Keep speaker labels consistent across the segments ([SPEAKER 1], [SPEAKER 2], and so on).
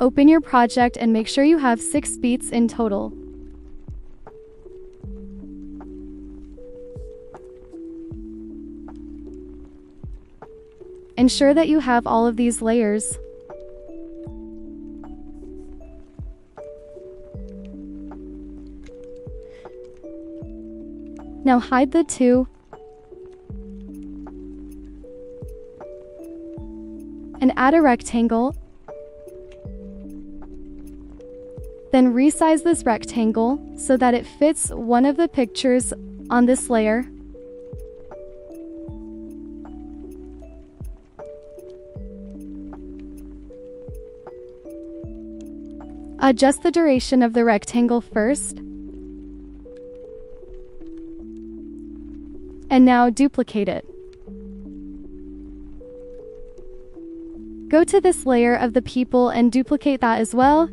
[SPEAKER 1] Open your project and make sure you have 6 beats in total. Ensure that you have all of these layers. Now hide the 2 and add a rectangle. Then resize this rectangle so that it fits one of the pictures on this layer. Adjust the duration of the rectangle first. And now duplicate it. Go to this layer of the people and duplicate that as well.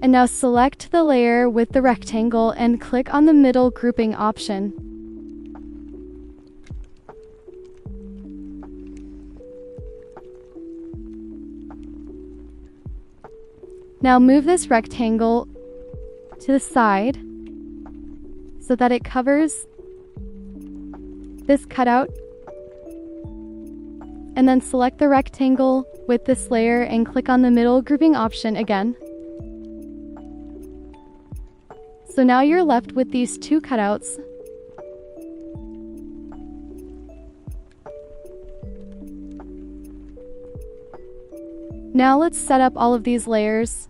[SPEAKER 1] And now select the layer with the rectangle and click on the middle grouping option. Now move this rectangle to the side so that it covers this cutout, and then select the rectangle with this layer and click on the middle grouping option again. So now you're left with these 2 cutouts. Now let's set up all of these layers.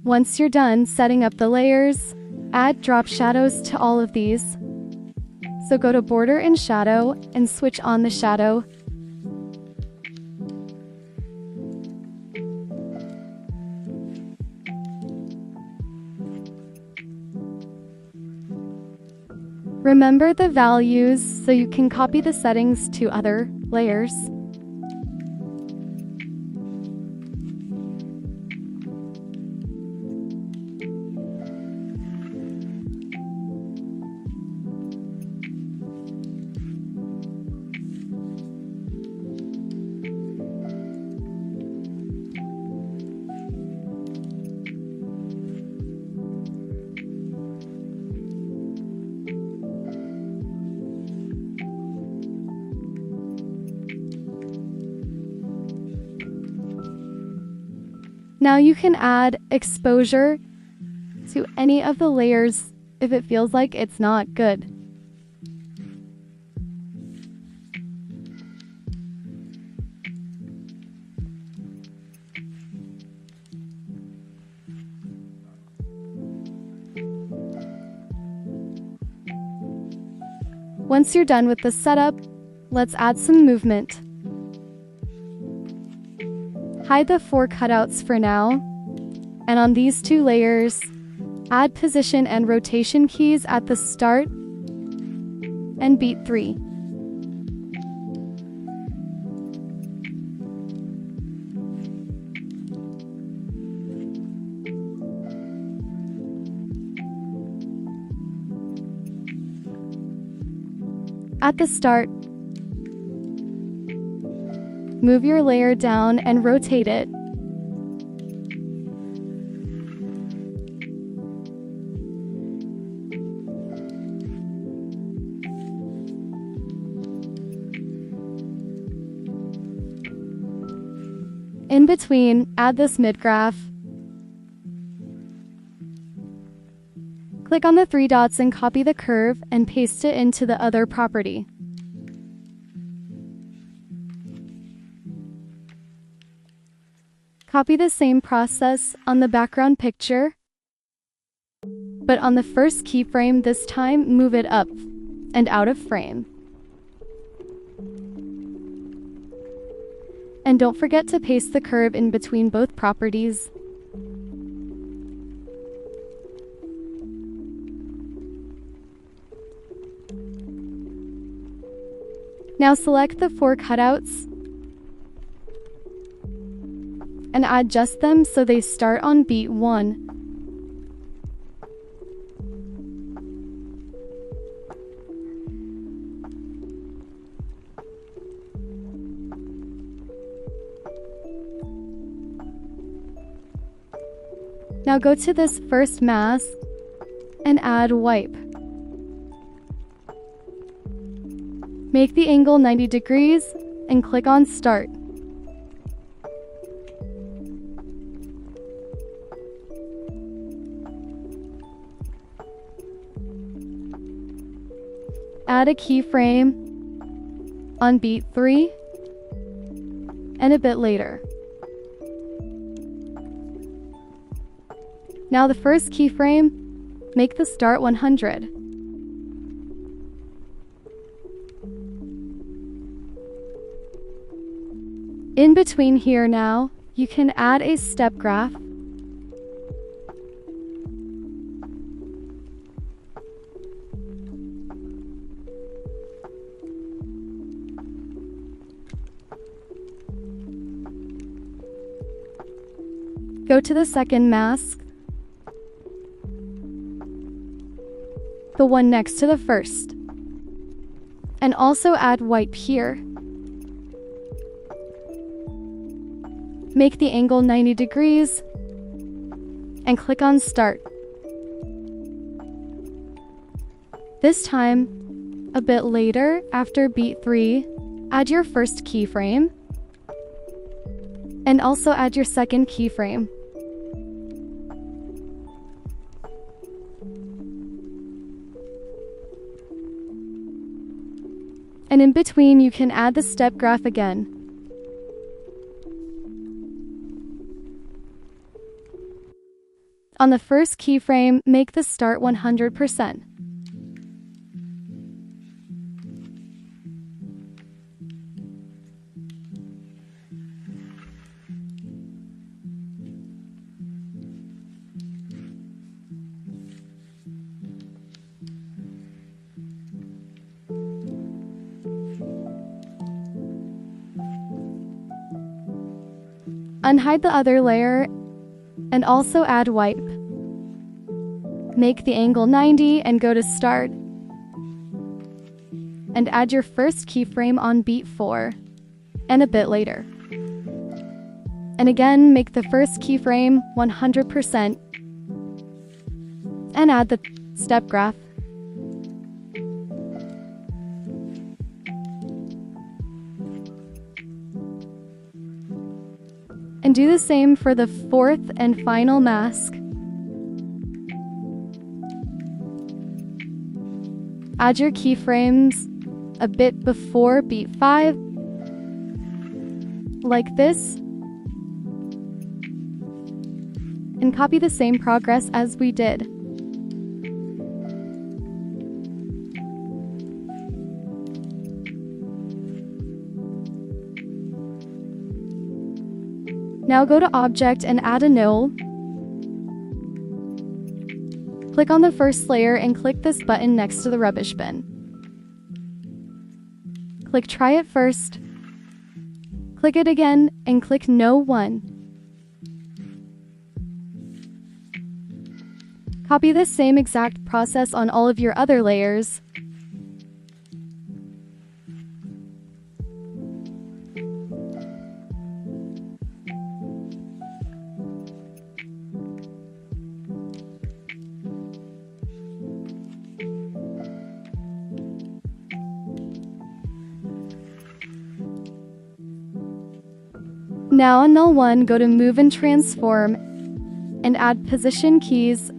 [SPEAKER 1] Once you're done setting up the layers, add drop shadows to all of these. So go to Border and Shadow and switch on the shadow. Remember the values so you can copy the settings to other layers. Now you can add exposure to any of the layers if it feels like it's not good. Once you're done with the setup, let's add some movement. Hide the 4 cutouts for now, and on these 2 layers, add position and rotation keys at the start and beat 3. At the start, move your layer down and rotate it. In between, add this mid-graph. Click on the three dots and copy the curve and paste it into the other property. Copy the same process on the background picture, but on the first keyframe this time, move it up and out of frame. And don't forget to paste the curve in between both properties. Now select the 4 cutouts and adjust them so they start on beat 1. Now go to this first mask and add wipe. Make the angle 90 degrees and click on Start. Add a keyframe on beat 3 and a bit later. Now the first keyframe, make the start 100. In between here now, you can add a step graph. Go to the second mask, the one next to the first, and also add wipe here. Make the angle 90 degrees and click on Start. This time, a bit later, after beat 3, add your first keyframe and also add your second keyframe. And in between, you can add the step graph again. On the first keyframe, make the start 100%. Unhide the other layer and also add wipe. Make the angle 90 and go to Start. And add your first keyframe on beat 4 and a bit later. And again, make the first keyframe 100% and add the step graph. And do the same for the fourth and final mask. Add your keyframes a bit before beat 5, like this, and copy the same progress as we did. Now go to Object and add a null. Click on the first layer and click this button next to the rubbish bin. Click Try It First. Click it again and click No 1. Copy the same exact process on all of your other layers. Now on null 1, go to Move and Transform and add position keys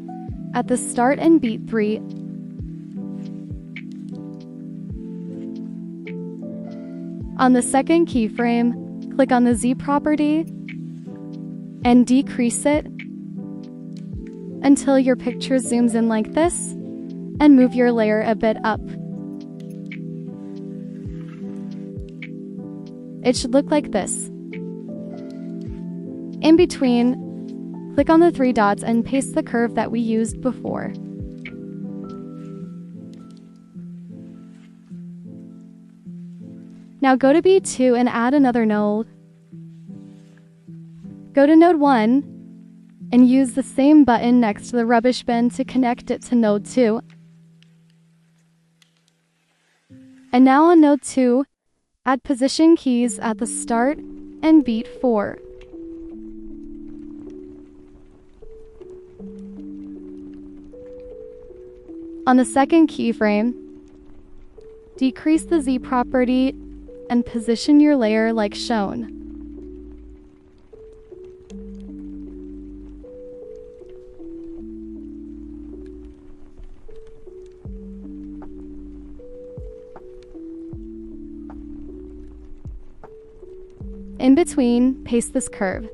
[SPEAKER 1] at the start and beat 3. On the second keyframe, click on the Z property and decrease it until your picture zooms in like this, and move your layer a bit up. It should look like this. In between, click on the 3 dots and paste the curve that we used before. Now go to B2 and add another node. Go to node 1 and use the same button next to the rubbish bin to connect it to node 2. And now on node 2, add position keys at the start and beat 4. On the second keyframe, decrease the Z property and position your layer like shown. In between, paste this curve.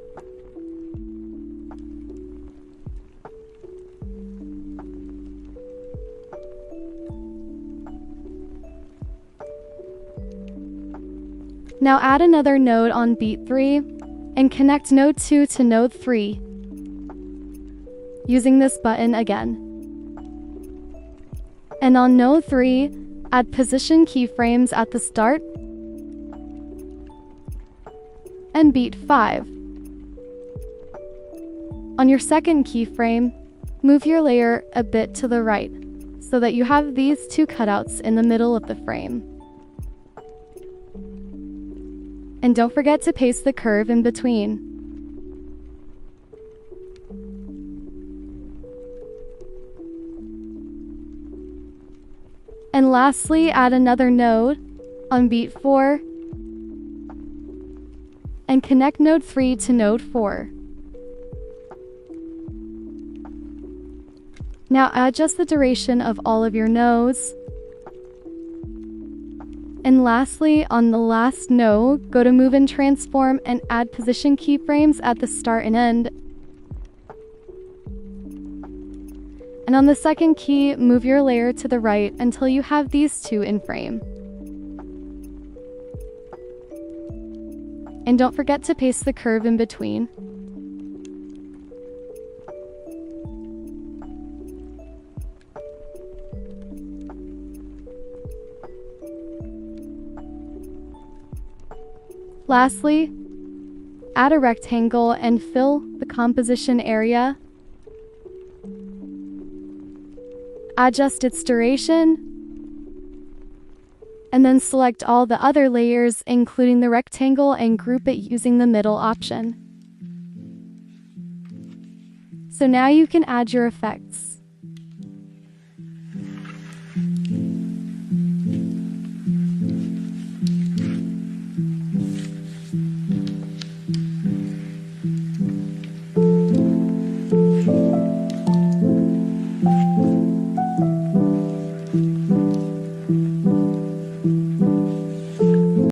[SPEAKER 1] Now add another node on beat 3 and connect node 2 to node 3 using this button again. And on node 3, add position keyframes at the start and beat 5. On your second keyframe, move your layer a bit to the right so that you have these 2 cutouts in the middle of the frame. And don't forget to paste the curve in between. And lastly, add another node on beat 4 and connect node 3 to node 4. Now adjust the duration of all of your nodes. And lastly, on the last node, go to Move and Transform and add position keyframes at the start and end. And on the second key, move your layer to the right until you have these 2 in frame. And don't forget to paste the curve in between. Lastly, add a rectangle and fill the composition area. Adjust its duration, and then select all the other layers, including the rectangle, and group it using the middle option. So now you can add your effects.